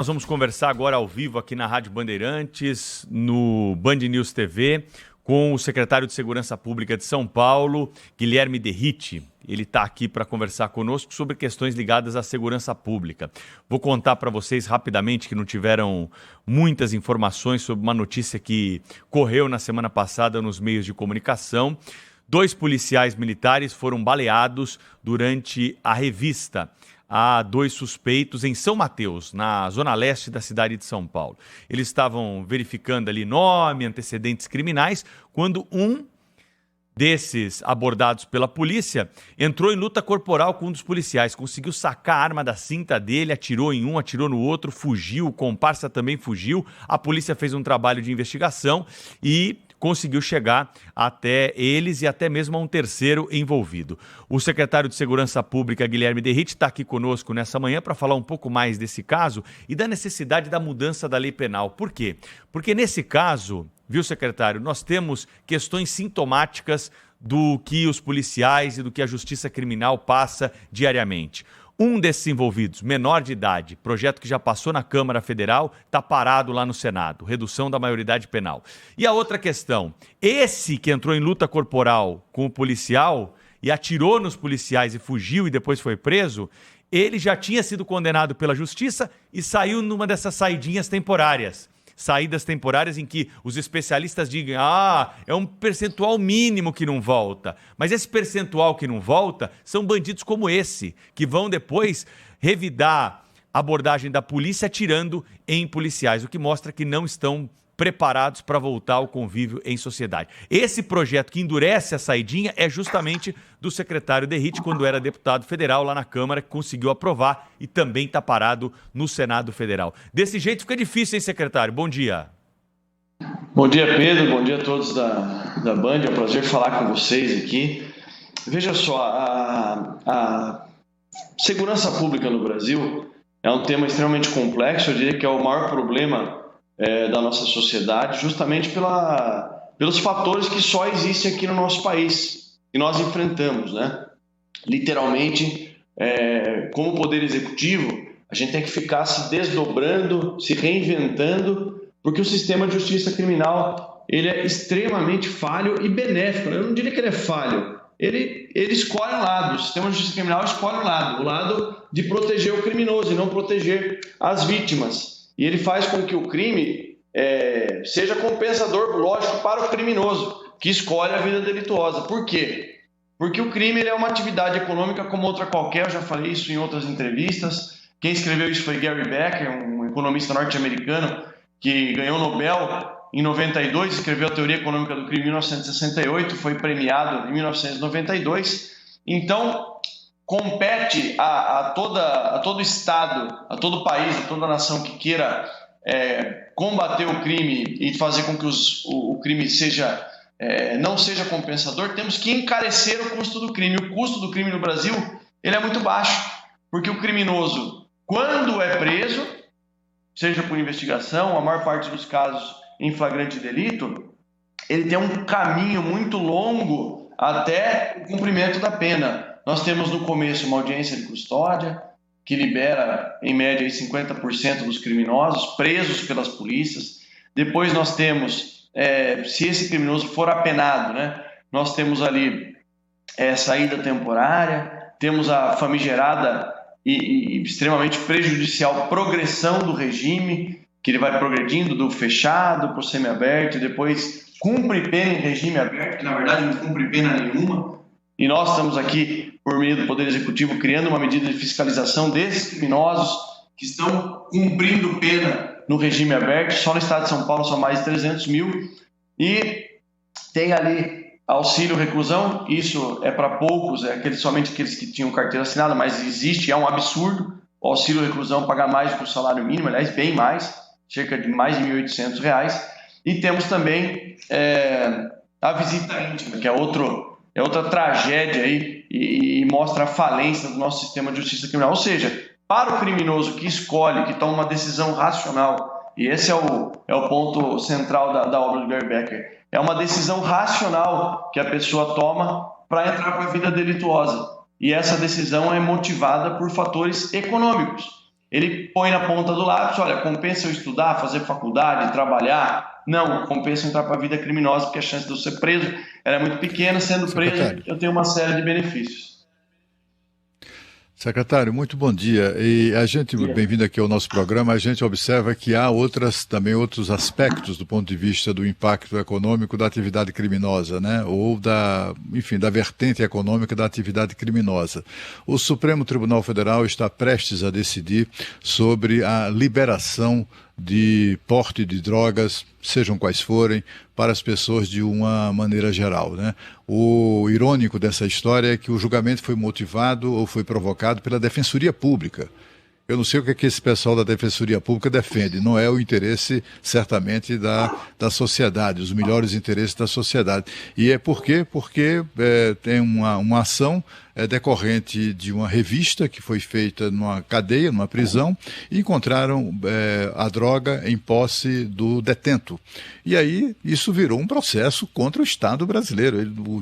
Nós vamos conversar agora ao vivo aqui na Rádio Bandeirantes, no Band News TV, com o secretário de Segurança Pública de São Paulo, Guilherme Derrite. Ele está aqui para conversar conosco sobre questões ligadas à segurança pública. Vou contar para vocês rapidamente que não tiveram muitas informações sobre uma notícia que correu na semana passada nos meios de comunicação. 2 policiais militares foram baleados durante a revista. Há 2 suspeitos em São Mateus, na zona leste da cidade de São Paulo. Eles estavam verificando ali nome, antecedentes criminais, quando um desses abordados pela polícia entrou em luta corporal com um dos policiais, conseguiu sacar a arma da cinta dele, atirou em um, atirou no outro, fugiu, o comparsa também fugiu. A polícia fez um trabalho de investigação e conseguiu chegar até eles e até mesmo a um terceiro envolvido. O secretário de Segurança Pública, Guilherme Derrite, está aqui conosco nessa manhã para falar um pouco mais desse caso e da necessidade da mudança da lei penal. Por quê? Porque nesse caso, viu, secretário, nós temos questões sintomáticas do que os policiais e do que a justiça criminal passa diariamente. Um desses envolvidos, menor de idade, projeto que já passou na Câmara Federal, está parado lá no Senado, redução da maioridade penal. E a outra questão, esse que entrou em luta corporal com o policial e atirou nos policiais e fugiu e depois foi preso, ele já tinha sido condenado pela justiça e saiu numa dessas saidinhas temporárias. Saídas temporárias em que os especialistas digam, é um percentual mínimo que não volta. Mas esse percentual que não volta são bandidos como esse, que vão depois revidar a abordagem da polícia atirando em policiais, o que mostra que não estão preparados para voltar ao convívio em sociedade. Esse projeto que endurece a saidinha é justamente do secretário Derrite, quando era deputado federal lá na Câmara, que conseguiu aprovar e também está parado no Senado Federal. Desse jeito fica difícil, hein, secretário? Bom dia. Bom dia, Pedro. Bom dia a todos da Band. É um prazer falar com vocês aqui. Veja só, a segurança pública no Brasil é um tema extremamente complexo. Eu diria que é o maior problema da nossa sociedade, justamente pelos fatores que só existem aqui no nosso país, que nós enfrentamos, né? Literalmente, como poder executivo, a gente tem que ficar se desdobrando, se reinventando, porque o sistema de justiça criminal ele é extremamente falho e benéfico. Eu não diria que ele é falho, ele escolhe um lado, o sistema de justiça criminal escolhe um lado, o lado de proteger o criminoso e não proteger as vítimas. E ele faz com que o crime seja compensador, lógico, para o criminoso, que escolhe a vida delituosa. Por quê? Porque o crime ele é uma atividade econômica como outra qualquer, eu já falei isso em outras entrevistas. Quem escreveu isso foi Gary Becker, um economista norte-americano que ganhou o Nobel em 92, escreveu a Teoria Econômica do Crime em 1968, foi premiado em 1992. Então, compete a todo Estado, a todo país, a toda nação que queira combater o crime e fazer com que o crime não seja compensador, temos que encarecer o custo do crime. O custo do crime no Brasil ele é muito baixo, porque o criminoso, quando é preso, seja por investigação, a maior parte dos casos em flagrante delito, ele tem um caminho muito longo até o cumprimento da pena. Nós temos no começo uma audiência de custódia, que libera, em média, 50% dos criminosos presos pelas polícias. Depois nós temos, se esse criminoso for apenado, né, nós temos ali saída temporária, temos a famigerada e extremamente prejudicial progressão do regime, que ele vai progredindo do fechado para o semiaberto, e depois cumpre pena em regime aberto, que na verdade não cumpre pena nenhuma. E nós estamos aqui, por meio do Poder Executivo, criando uma medida de fiscalização desses criminosos que estão cumprindo pena no regime aberto. Só no estado de São Paulo são mais de 300 mil. E tem ali auxílio reclusão, isso é para poucos, somente aqueles que tinham carteira assinada, mas existe, é um absurdo o auxílio reclusão pagar mais do que o salário mínimo, aliás, bem mais, cerca de mais de R$ 1.800. E temos também a visita íntima, que é outra tragédia aí e mostra a falência do nosso sistema de justiça criminal. Ou seja, para o criminoso que escolhe, que toma uma decisão racional, e esse é o ponto central da obra do Gary Becker, é uma decisão racional que a pessoa toma para entrar com a vida delituosa. E essa decisão é motivada por fatores econômicos. ele põe na ponta do lápis, olha, compensa eu estudar, fazer faculdade, trabalhar? Não, compensa entrar para a vida criminosa, porque a chance de eu ser preso ela é muito pequena, sendo preso eu tenho uma série de benefícios. Secretário, muito bom dia. E a gente, bem-vindo aqui ao nosso programa, a gente observa que há também outros aspectos do ponto de vista do impacto econômico da atividade criminosa, né? Ou da vertente econômica da atividade criminosa. O Supremo Tribunal Federal está prestes a decidir sobre a liberação de porte de drogas, sejam quais forem, para as pessoas de uma maneira geral, né? O irônico dessa história é que o julgamento foi motivado ou foi provocado pela Defensoria Pública. Eu não sei o que é que esse pessoal da Defensoria Pública defende. Não é o interesse, certamente, da sociedade, os melhores interesses da sociedade. E é por quê? Porque tem uma ação decorrente de uma revista que foi feita numa cadeia, numa prisão, e encontraram a droga em posse do detento. E aí isso virou um processo contra o Estado brasileiro,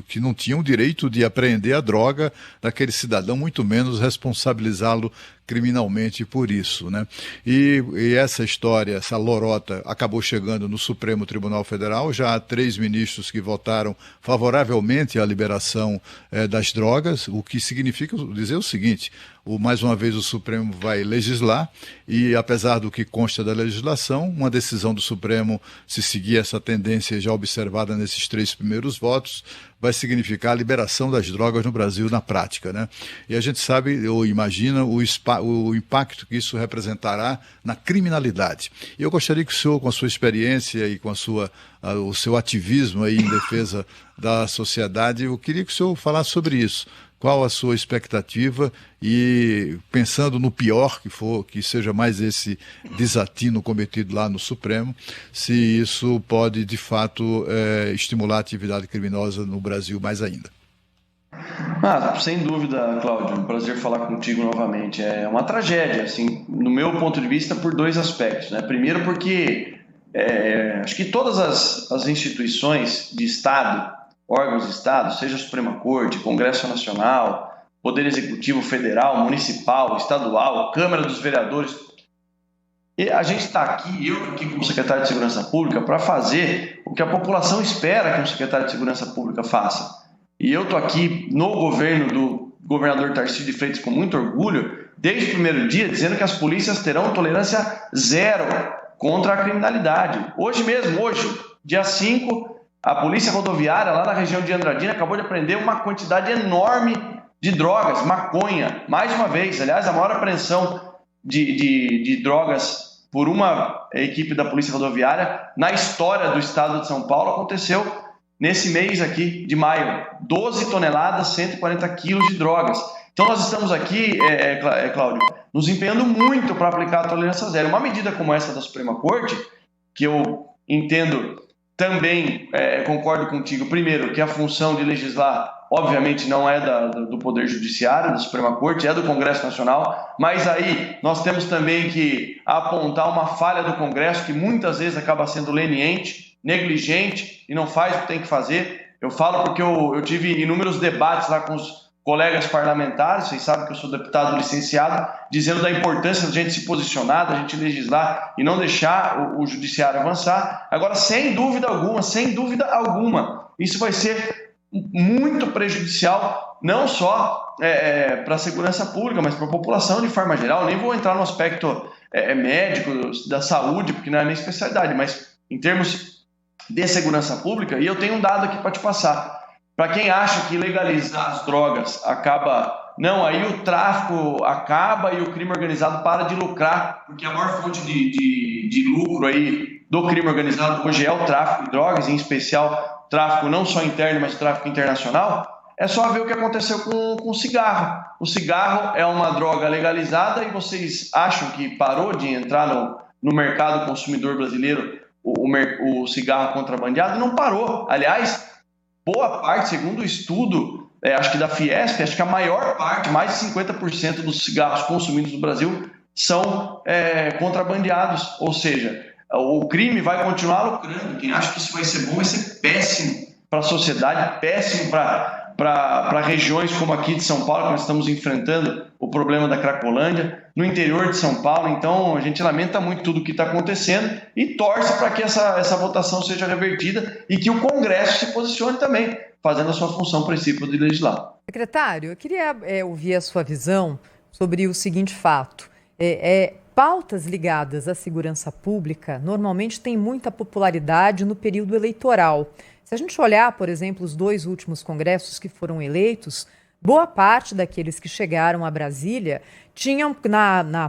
que não tinha o direito de apreender a droga daquele cidadão, muito menos responsabilizá-lo criminalmente por isso, né? E essa história, essa lorota, acabou chegando no Supremo Tribunal Federal. Já há 3 ministros que votaram favoravelmente à liberação das drogas, o que significa dizer o seguinte: mais uma vez o Supremo vai legislar e, apesar do que consta da legislação, uma decisão do Supremo, se seguir essa tendência já observada nesses 3 primeiros votos, vai significar a liberação das drogas no Brasil na prática, né? E a gente sabe, ou imagina, o impacto que isso representará na criminalidade. E eu gostaria que o senhor, com a sua experiência e com o seu ativismo aí em defesa da sociedade, eu queria que o senhor falasse sobre isso. Qual a sua expectativa e, pensando no pior que seja mais esse desatino cometido lá no Supremo, se isso pode, de fato, estimular a atividade criminosa no Brasil mais ainda? Sem dúvida, Cláudio, um prazer falar contigo novamente. É uma tragédia, assim, no meu ponto de vista, por 2 aspectos, né? Primeiro porque acho que todas as instituições de Estado, órgãos de Estado, seja a Suprema Corte, Congresso Nacional, Poder Executivo Federal, Municipal, Estadual, Câmara dos Vereadores. E a gente está aqui, eu aqui como secretário de Segurança Pública, para fazer o que a população espera que um secretário de Segurança Pública faça. E eu estou aqui no governo do governador Tarcísio de Freitas com muito orgulho, desde o primeiro dia, dizendo que as polícias terão tolerância zero contra a criminalidade. Hoje mesmo, dia 5, a Polícia Rodoviária, lá na região de Andradina, acabou de apreender uma quantidade enorme de drogas, maconha, mais uma vez. Aliás, a maior apreensão de drogas por uma equipe da Polícia Rodoviária na história do estado de São Paulo aconteceu nesse mês aqui de maio. 12 toneladas, 140 quilos de drogas. Então nós estamos aqui, Cláudio, nos empenhando muito para aplicar a tolerância zero. Uma medida como essa da Suprema Corte, que eu entendo também, concordo contigo, primeiro, que a função de legislar, obviamente, não é do Poder Judiciário, da Suprema Corte, é do Congresso Nacional, mas aí nós temos também que apontar uma falha do Congresso, que muitas vezes acaba sendo leniente, negligente e não faz o que tem que fazer. Eu falo porque eu tive inúmeros debates lá com os colegas parlamentares, vocês sabem que eu sou deputado licenciado, dizendo da importância de a gente se posicionar, da gente legislar e não deixar o judiciário avançar. Agora, sem dúvida alguma, isso vai ser muito prejudicial, não só para a segurança pública, mas para a população de forma geral. Nem vou entrar no aspecto médico, da saúde, porque não é a minha especialidade, mas em termos de segurança pública, e eu tenho um dado aqui para te passar. Para quem acha que legalizar as drogas acaba... Não, aí o tráfico acaba e o crime organizado para de lucrar, porque a maior fonte de lucro aí do crime organizado hoje é o tráfico de drogas, em especial tráfico não só interno, mas tráfico internacional. É só ver o que aconteceu com o cigarro. O cigarro é uma droga legalizada e vocês acham que parou de entrar no mercado consumidor brasileiro o cigarro contrabandeado? Não parou. Aliás, boa parte, segundo o estudo, acho que da Fiesp, acho que a maior parte, mais de 50% dos cigarros consumidos no Brasil são contrabandeados. Ou seja, o crime vai continuar lucrando. Quem acha que isso vai ser bom vai ser péssimo para a sociedade, péssimo para para regiões como aqui de São Paulo, que nós estamos enfrentando o problema da Cracolândia, no interior de São Paulo. Então, a gente lamenta muito tudo o que está acontecendo e torce para que essa votação seja revertida e que o Congresso se posicione também, fazendo a sua função princípio de legislar. Secretário, eu queria ouvir a sua visão sobre o seguinte fato. Pautas ligadas à segurança pública normalmente têm muita popularidade no período eleitoral. Se a gente olhar, por exemplo, os 2 últimos congressos que foram eleitos, boa parte daqueles que chegaram a Brasília tinham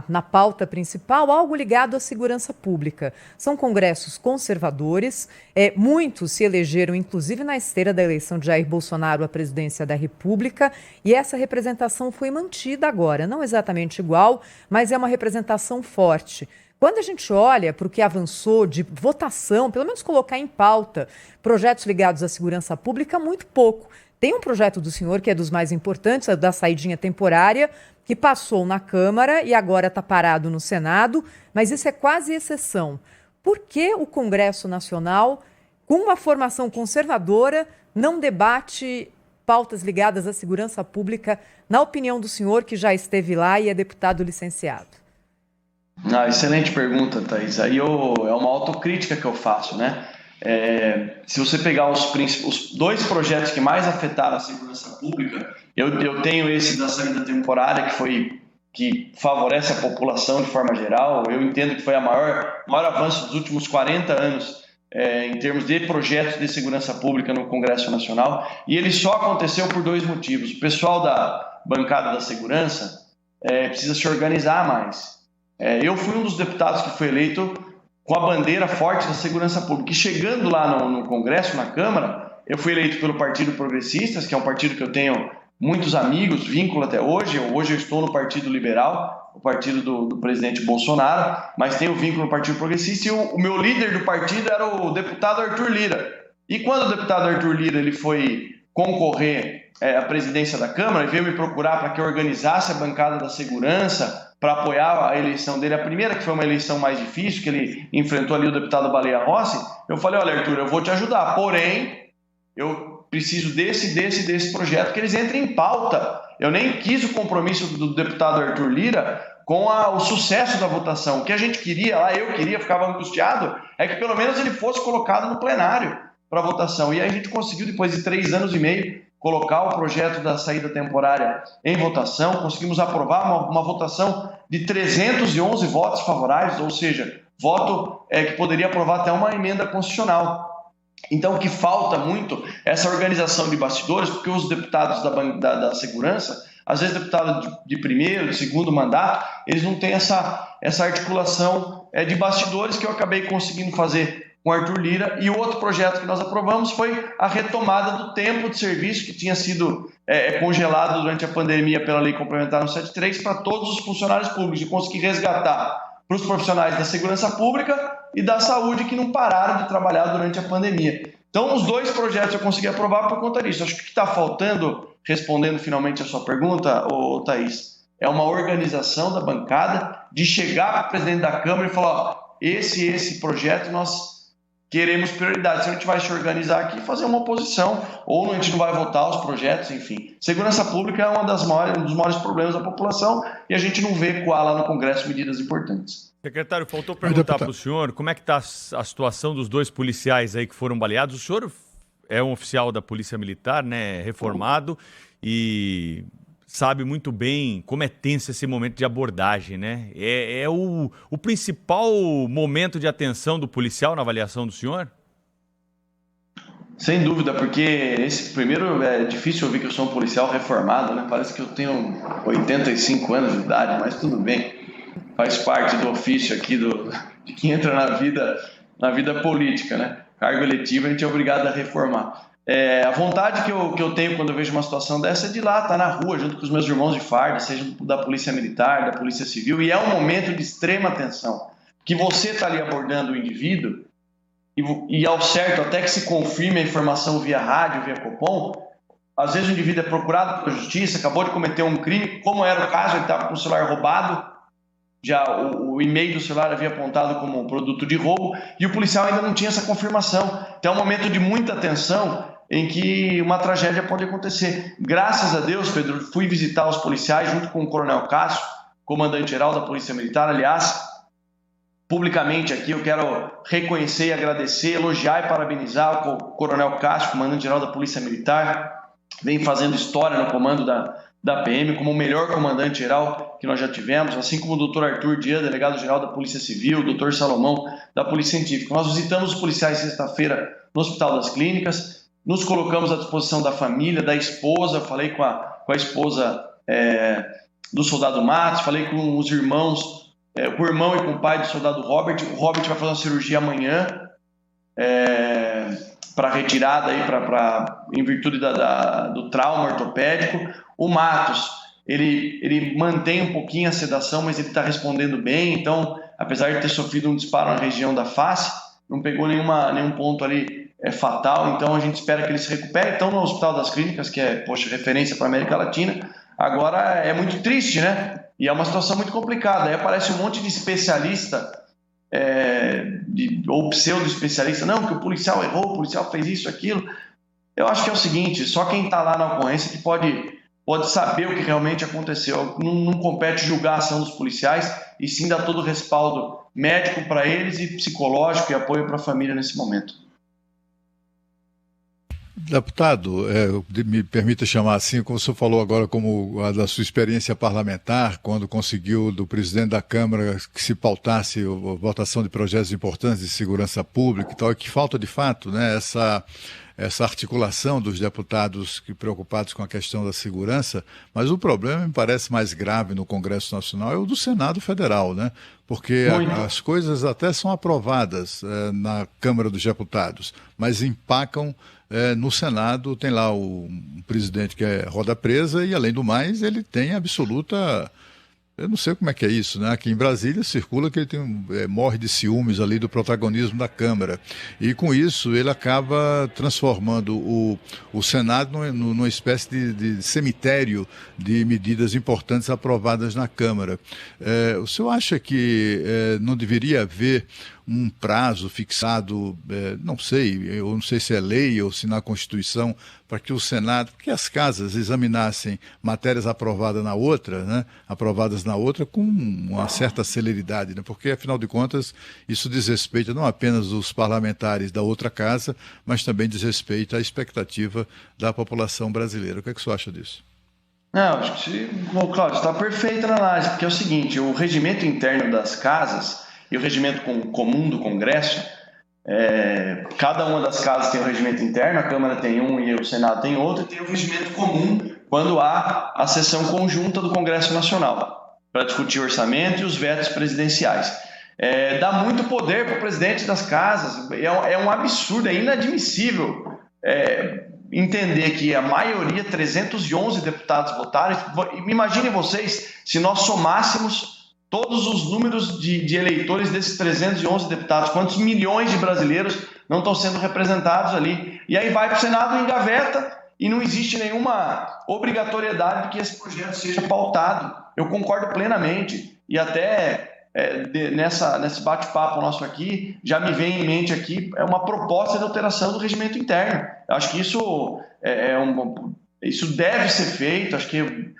na pauta principal algo ligado à segurança pública. São congressos conservadores, muitos se elegeram inclusive na esteira da eleição de Jair Bolsonaro à presidência da República, e essa representação foi mantida agora, não exatamente igual, mas é uma representação forte. Quando a gente olha para o que avançou de votação, pelo menos colocar em pauta projetos ligados à segurança pública, muito pouco. Tem um projeto do senhor que é dos mais importantes, a da saidinha temporária, que passou na Câmara e agora está parado no Senado, mas isso é quase exceção. Por que o Congresso Nacional, com uma formação conservadora, não debate pautas ligadas à segurança pública, na opinião do senhor, que já esteve lá e é deputado licenciado? Excelente pergunta, Thaís. Aí é uma autocrítica que eu faço, né? Se você pegar os 2 projetos que mais afetaram a segurança pública, eu tenho esse da saída temporária, que favorece a população de forma geral. Eu entendo que foi o maior avanço dos últimos 40 anos em termos de projetos de segurança pública no Congresso Nacional, e ele só aconteceu por 2 motivos. O pessoal da bancada da segurança precisa se organizar mais. Eu fui um dos deputados que foi eleito com a bandeira forte da segurança pública. E chegando lá no Congresso, na Câmara, eu fui eleito pelo Partido Progressistas, que é um partido que eu tenho muitos amigos, vínculo até hoje. Hoje eu estou no Partido Liberal, o partido do presidente Bolsonaro, mas tenho vínculo no Partido Progressista, e o meu líder do partido era o deputado Arthur Lira. E quando o deputado Arthur Lira ele foi concorrer à presidência da Câmara e veio me procurar para que eu organizasse a bancada da segurança, para apoiar a eleição dele, a primeira, que foi uma eleição mais difícil, que ele enfrentou ali o deputado Baleia Rossi, eu falei: olha, Arthur, eu vou te ajudar, porém, eu preciso desse projeto, que eles entrem em pauta. Eu nem quis o compromisso do deputado Arthur Lira com o sucesso da votação. O que a gente queria lá, eu queria, ficava angustiado, é que pelo menos ele fosse colocado no plenário para votação. E aí a gente conseguiu, depois de 3 anos e meio, colocar o projeto da saída temporária em votação. Conseguimos aprovar uma votação de 311 votos favoráveis, ou seja, voto que poderia aprovar até uma emenda constitucional. Então, o que falta muito é essa organização de bastidores, porque os deputados da segurança, às vezes deputados de primeiro, de segundo mandato, eles não têm essa articulação de bastidores que eu acabei conseguindo fazer com Arthur Lira. E o outro projeto que nós aprovamos foi a retomada do tempo de serviço que tinha sido congelado durante a pandemia pela Lei Complementar 173 para todos os funcionários públicos, e conseguir resgatar para os profissionais da segurança pública e da saúde que não pararam de trabalhar durante a pandemia. Então, os 2 projetos eu consegui aprovar por conta disso. Acho que o que está faltando, respondendo finalmente a sua pergunta, Thaís, é uma organização da bancada de chegar para o presidente da Câmara e falar: ó, esse projeto nós queremos prioridade. Se a gente vai se organizar aqui e fazer uma oposição, ou a gente não vai votar os projetos, enfim. Segurança pública é um dos maiores problemas da população, e a gente não vê coar lá no Congresso medidas importantes. Secretário, faltou perguntar para o senhor como é que está a situação dos 2 policiais aí que foram baleados. O senhor é um oficial da Polícia Militar, né, reformado, e sabe muito bem como é tenso esse momento de abordagem, né? É o principal momento de atenção do policial na avaliação do senhor? Sem dúvida, porque primeiro é difícil ouvir que eu sou um policial reformado, né? Parece que eu tenho 85 anos de idade, mas tudo bem. Faz parte do ofício aqui de quem entra na vida política, né? Cargo eletivo, a gente é obrigado a reformar. A vontade que eu tenho quando eu vejo uma situação dessa é de ir lá, estar na rua, junto com os meus irmãos de farda, seja da Polícia Militar, da Polícia Civil, e é um momento de extrema atenção, que você está ali abordando o indivíduo, e ao certo, até que se confirme a informação via rádio, via Copom, às vezes o indivíduo é procurado pela justiça, acabou de cometer um crime, como era o caso, ele estava com o celular roubado, já o e-mail do celular havia apontado como um produto de roubo, e o policial ainda não tinha essa confirmação. Então é um momento de muita atenção, em que uma tragédia pode acontecer. Graças a Deus, Pedro, fui visitar os policiais junto com o Coronel Cássio, comandante-geral da Polícia Militar. Aliás, publicamente aqui eu quero reconhecer e agradecer, elogiar e parabenizar o Coronel Cássio, comandante-geral da Polícia Militar. Vem fazendo história no comando da PM como o melhor comandante-geral que nós já tivemos, assim como o Dr. Arthur Dias, delegado-geral da Polícia Civil, o Dr. Salomão, da Polícia Científica. Nós visitamos os policiais sexta-feira no Hospital das Clínicas, nos colocamos à disposição da família, da esposa, falei com a esposa do soldado Matos, falei com os irmãos, com o irmão e com o pai do soldado Robert. O Robert vai fazer uma cirurgia amanhã, para retirada aí, em virtude do trauma ortopédico. O Matos, ele mantém um pouquinho a sedação, mas ele está respondendo bem. Então, apesar de ter sofrido um disparo na região da face, não pegou nenhum ponto ali fatal. Então, a gente espera que ele se recupere. Então, no Hospital das Clínicas, que é, referência para a América Latina, agora é muito triste, né? E é uma situação muito complicada. Aí aparece um monte de especialista, ou pseudo-especialista, não, que o policial errou, o policial fez isso, aquilo. Eu acho que é o seguinte, só quem está lá na ocorrência que pode saber o que realmente aconteceu. Não compete julgar a ação dos policiais, e sim dar todo o respaldo médico para eles e psicológico e apoio para a família nesse momento. Deputado, me permita chamar assim, como o senhor falou agora, como a da sua experiência parlamentar, quando conseguiu do presidente da Câmara que se pautasse a votação de projetos importantes de segurança pública e tal, e que falta de fato, né, essa articulação dos deputados preocupados com a questão da segurança, mas o problema me parece mais grave no Congresso Nacional é o do Senado Federal, né? Porque as coisas até são aprovadas na Câmara dos Deputados, mas empacam no Senado. Tem lá o presidente que é roda presa e, além do mais, ele tem absoluta... Eu não sei como é que é isso, né? Aqui em Brasília circula que ele morre de ciúmes ali do protagonismo da Câmara. E com isso ele acaba transformando o Senado numa espécie de cemitério de medidas importantes aprovadas na Câmara. O senhor acha que não deveria haver um prazo fixado, não sei, eu não sei se é lei ou se na Constituição, para que o Senado, que as casas examinassem matérias aprovadas na outra com uma certa celeridade, né? Porque, afinal de contas, isso diz respeito não apenas dos parlamentares da outra casa, mas também diz respeito à expectativa da população brasileira. O que é que o senhor acha disso? Não, acho que, Cláudio, está perfeita na análise, porque é o seguinte, o regimento interno das casas e o regimento comum do Congresso, cada uma das casas tem um regimento interno, a Câmara tem um e o Senado tem outro, e tem um regimento comum quando há a sessão conjunta do Congresso Nacional, para discutir orçamento e os vetos presidenciais. Dá muito poder para o presidente das casas, é um absurdo, é inadmissível entender que a maioria, 311 deputados votaram. Imaginem vocês, se nós somássemos todos os números de eleitores desses 311 deputados, quantos milhões de brasileiros não estão sendo representados ali. E aí vai para o Senado, engaveta, e não existe nenhuma obrigatoriedade de que esse projeto seja pautado. Eu concordo plenamente, e até nesse bate-papo nosso aqui, já me vem em mente aqui uma proposta de alteração do regimento interno. Eu acho que isso deve ser feito, acho que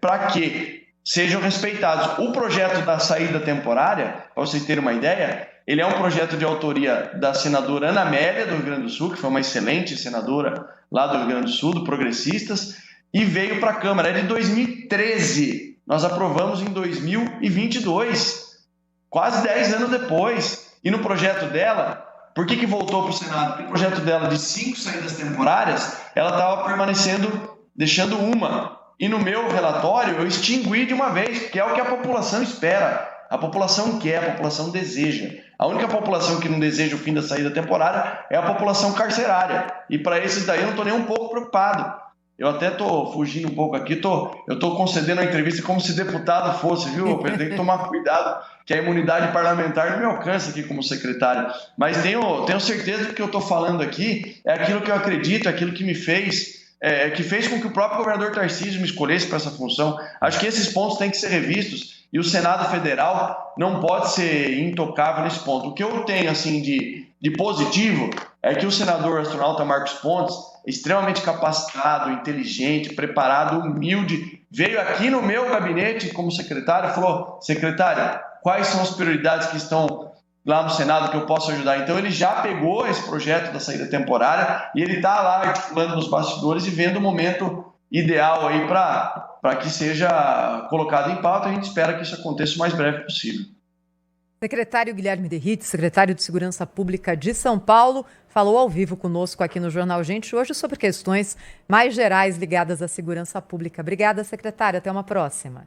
para quê? Sejam respeitados. O projeto da saída temporária, para vocês terem uma ideia, ele é um projeto de autoria da senadora Ana Amélia, do Rio Grande do Sul, que foi uma excelente senadora lá do Rio Grande do Sul, do Progressistas, e veio para a Câmara. É de 2013. Nós aprovamos em 2022, quase 10 anos depois. E no projeto dela, por que voltou para o Senado? Porque o projeto dela de 5 saídas temporárias, ela estava permanecendo, deixando uma. E no meu relatório eu extingui de uma vez, que é o que a população espera. A população quer, a população deseja. A única população que não deseja o fim da saída temporária é a população carcerária. E para esses daí eu não estou nem um pouco preocupado. Eu até estou fugindo um pouco aqui, eu estou concedendo a entrevista como se deputado fosse, viu? Eu tenho que tomar cuidado, que a imunidade parlamentar não me alcança aqui como secretário. Mas tenho certeza que o que eu estou falando aqui é aquilo que eu acredito, é aquilo que me fez... que fez com que o próprio governador Tarcísio me escolhesse para essa função. Acho que esses pontos têm que ser revistos e o Senado Federal não pode ser intocável nesse ponto. O que eu tenho assim, de positivo é que o senador astronauta Marcos Pontes, extremamente capacitado, inteligente, preparado, humilde, veio aqui no meu gabinete como secretário e falou: secretário, quais são as prioridades que estão lá no Senado que eu posso ajudar? Então ele já pegou esse projeto da saída temporária e ele está lá articulando nos bastidores e vendo o momento ideal aí para que seja colocado em pauta. A gente espera que isso aconteça o mais breve possível. Secretário Guilherme Derrite, secretário de Segurança Pública de São Paulo, falou ao vivo conosco aqui no Jornal Gente hoje sobre questões mais gerais ligadas à segurança pública. Obrigada, secretário. Até uma próxima.